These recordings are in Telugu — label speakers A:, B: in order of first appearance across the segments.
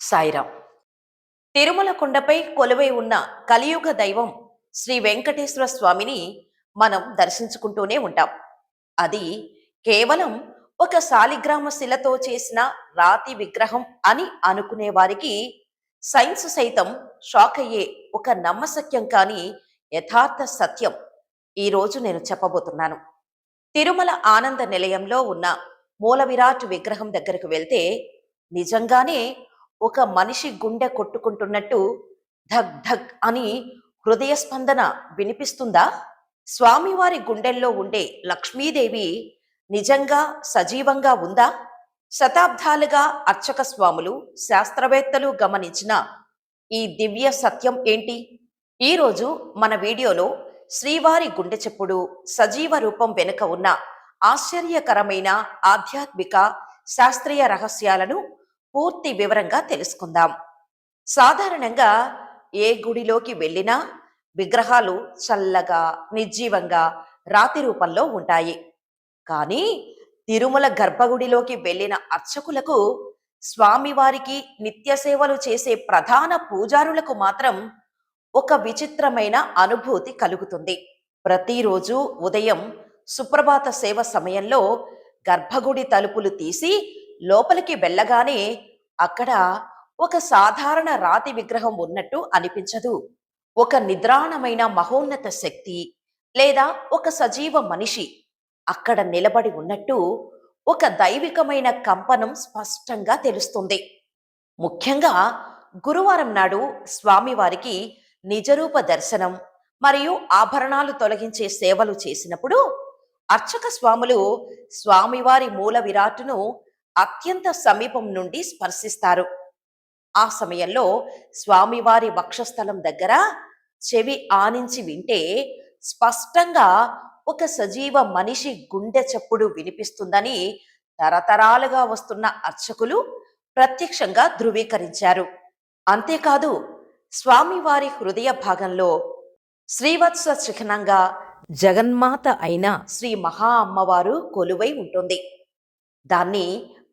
A: సాయిరాం. తిరుమల కొండపై కొలువై ఉన్న కలియుగ దైవం శ్రీ వెంకటేశ్వర స్వామిని మనం దర్శించుకుంటూనే ఉంటాం. అది కేవలం ఒక శాలిగ్రామ శిలతో చేసిన రాతి విగ్రహం అని అనుకునే వారికి సైన్స్ సైతం షాక్ అయ్యే ఒక నమ్మశక్యం కాని యథార్థ సత్యం ఈరోజు నేను చెప్పబోతున్నాను. తిరుమల ఆనంద నిలయంలో ఉన్న మూల విరాట్ విగ్రహం దగ్గరకు వెళ్తే నిజంగానే ఒక మనిషి గుండె కొట్టుకుంటున్నట్టు ధక్ ధక్ అని హృదయ స్పందన వినిపిస్తుందా? స్వామివారి గుండెల్లో ఉండే లక్ష్మీదేవి నిజంగా సజీవంగా ఉందా? శతాబ్దాలుగా అర్చక స్వాములు, శాస్త్రవేత్తలు గమనించిన ఈ దివ్య సత్యం ఏంటి? ఈరోజు మన వీడియోలో శ్రీవారి గుండె చెప్పుడు సజీవ రూపం వెనుక ఉన్న ఆశ్చర్యకరమైన ఆధ్యాత్మిక శాస్త్రీయ రహస్యాలను పూర్తి వివరంగా తెలుసుకుందాం. సాధారణంగా ఏ గుడిలోకి వెళ్ళినా విగ్రహాలు చల్లగా నిర్జీవంగా రాతి రూపంలో ఉంటాయి. కానీ తిరుమల గర్భగుడిలోకి వెళ్ళిన అర్చకులకు, స్వామివారికి నిత్య సేవలు చేసే ప్రధాన పూజారులకు మాత్రం ఒక విచిత్రమైన అనుభూతి కలుగుతుంది. ప్రతిరోజు ఉదయం సుప్రభాత సేవ సమయంలో గర్భగుడి తలుపులు తీసి లోపలికి వెళ్ళగానే అక్కడ ఒక సాధారణ రాతి విగ్రహం ఉన్నట్టు అనిపించదు. ఒక నిద్రాణమైన మహోన్నత శక్తి లేదా ఒక సజీవ మనిషి అక్కడ నిలబడి ఉన్నట్టు ఒక దైవికమైన కంపనం స్పష్టంగా తెలుస్తుంది. ముఖ్యంగా గురువారం నాడు స్వామివారికి నిజరూప దర్శనం మరియు ఆభరణాలు తొలగించే సేవలు చేసినప్పుడు అర్చక స్వాములు స్వామివారి మూల విరాట్టును అత్యంత సమీపం నుండి స్పర్శిస్తారు. ఆ సమయంలో స్వామివారి వక్షస్థలం దగ్గర చెవి ఆనించి వింటే స్పష్టంగా ఒక సజీవ మనిషి గుండె చప్పుడు వినిపిస్తుందని తరతరాలుగా వస్తున్న అర్చకులు ప్రత్యక్షంగా ధృవీకరించారు. అంతేకాదు, స్వామివారి హృదయ భాగంలో శ్రీవత్స చిహ్నంగా జగన్మాత అయిన శ్రీ మహా అమ్మవారు కొలువై ఉంటుంది. దాన్ని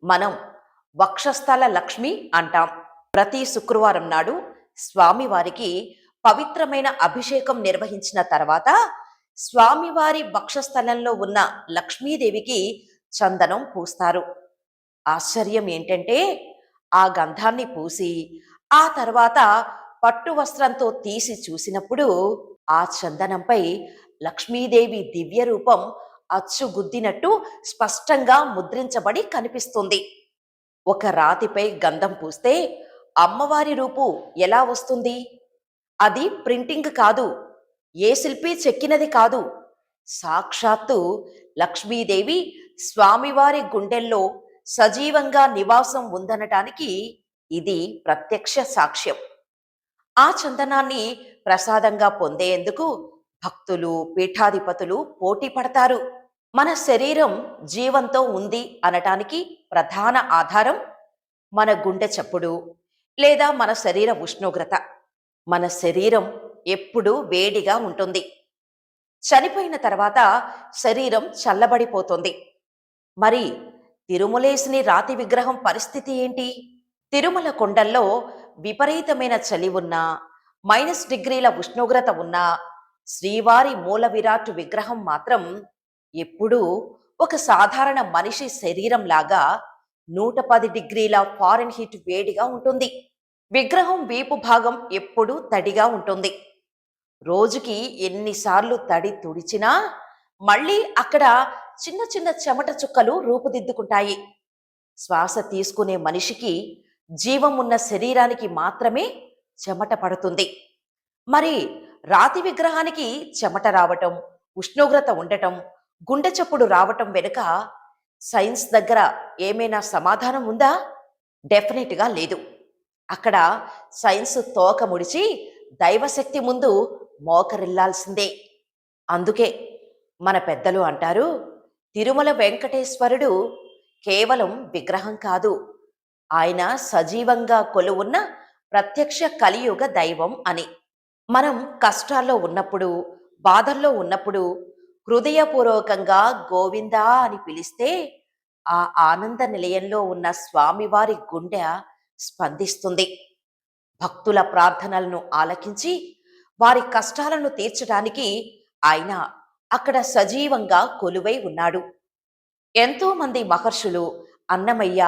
A: మనం వక్షస్థల లక్ష్మి అంటాం. ప్రతి శుక్రవారం నాడు స్వామివారికి పవిత్రమైన అభిషేకం నిర్వహించిన తర్వాత స్వామివారి వక్షస్థలంలో ఉన్న లక్ష్మీదేవికి చందనం పూస్తారు. ఆశ్చర్యం ఏంటంటే ఆ గంధాన్ని పూసి ఆ తర్వాత పట్టు వస్త్రంతో తీసి చూసినప్పుడు ఆ చందనంపై లక్ష్మీదేవి దివ్య రూపం అచ్చుగుద్దినట్టు స్పష్టంగా ముద్రించబడి కనిపిస్తుంది. ఒక రాతిపై గంధం పూస్తే అమ్మవారి రూపు ఎలా వస్తుంది? అది ప్రింటింగ్ కాదు, ఏ శిల్పి చెక్కినది కాదు. సాక్షాత్తు లక్ష్మీదేవి స్వామివారి గుండెల్లో సజీవంగా నివాసం ఉందనటానికి ఇది ప్రత్యక్ష సాక్ష్యం. ఆ చందనాన్ని ప్రసాదంగా పొందేందుకు భక్తులు, పీఠాధిపతులు పోటీ పడతారు. మన శరీరం జీవంతో ఉంది అనటానికి ప్రధాన ఆధారం మన గుండె చప్పుడు లేదా మన శరీర ఉష్ణోగ్రత. మన శరీరం ఎప్పుడూ వేడిగా ఉంటుంది. చనిపోయిన తర్వాత శరీరం చల్లబడిపోతుంది. మరి తిరుమలేశుని రాతి విగ్రహం పరిస్థితి ఏంటి? తిరుమల కొండల్లో విపరీతమైన చలి ఉన్నా, -డిగ్రీల ఉష్ణోగ్రత ఉన్నా శ్రీవారి మూల విరాట్ విగ్రహం మాత్రం ఎప్పుడూ ఒక సాధారణ మనిషి శరీరం లాగా 110 డిగ్రీల ఫారెన్హీట్ వేడిగా ఉంటుంది. విగ్రహం వీపు భాగం ఎప్పుడూ తడిగా ఉంటుంది. రోజుకి ఎన్నిసార్లు తడి తుడిచినా మళ్ళీ అక్కడ చిన్న చిన్న చెమట చుక్కలు రూపుదిద్దుకుంటాయి. శ్వాస తీసుకునే మనిషికి, జీవం ఉన్న శరీరానికి మాత్రమే చెమట పడుతుంది. మరి రాతి విగ్రహానికి చెమట రావటం, ఉష్ణోగ్రత ఉండటం, గుండె చప్పుడు రావటం వెనుక సైన్స్ దగ్గర ఏమైనా సమాధానం ఉందా? డెఫినెట్గా లేదు. అక్కడ సైన్స్ తోక ముడిచి దైవశక్తి ముందు మోకరిల్లాల్సిందే. అందుకే మన పెద్దలు అంటారు, తిరుమల వెంకటేశ్వరుడు కేవలం విగ్రహం కాదు, ఆయన సజీవంగా కొలువున్న ప్రత్యక్ష కలియుగ దైవం అని. మనం కష్టాల్లో ఉన్నప్పుడు, బాధల్లో ఉన్నప్పుడు హృదయపూర్వకంగా గోవిందా అని పిలిస్తే ఆ ఆనంద నిలయంలో ఉన్న స్వామివారి గుండె స్పందిస్తుంది. భక్తుల ప్రార్థనలను ఆలకించి వారి కష్టాలను తీర్చడానికి ఆయన అక్కడ సజీవంగా కొలువై ఉన్నాడు. ఎంతో మంది మహర్షులు, అన్నమయ్య,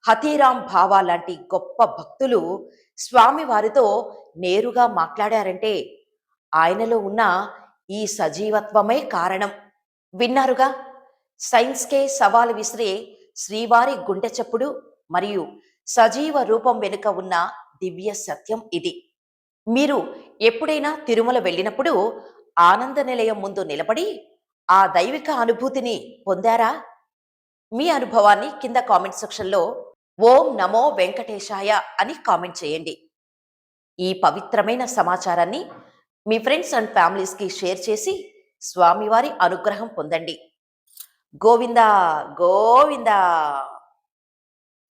A: హతీరాం భావా లాంటి గొప్ప భక్తులు స్వామివారితో నేరుగా మాట్లాడారంటే ఆయనలో ఉన్న ఈ సజీవత్వమే కారణం. విన్నారుగా, సైన్స్కే సవాలు విసిరే శ్రీవారి గుండె చప్పుడు మరియు సజీవ రూపం వెనుక ఉన్న దివ్య సత్యం ఇది. మీరు ఎప్పుడైనా తిరుమల వెళ్ళినప్పుడు ఆనంద నిలయం ముందు నిలబడి ఆ దైవిక అనుభూతిని పొందారా? మీ అనుభవాన్ని కింద కామెంట్ సెక్షన్లో ఓం నమో వెంకటేశాయ అని కామెంట్ చేయండి. ఈ పవిత్రమైన సమాచారాన్ని మీ ఫ్రెండ్స్ అండ్ ఫ్యామిలీస్కి షేర్ చేసి స్వామివారి అనుగ్రహం పొందండి. గోవిందా గోవిందా.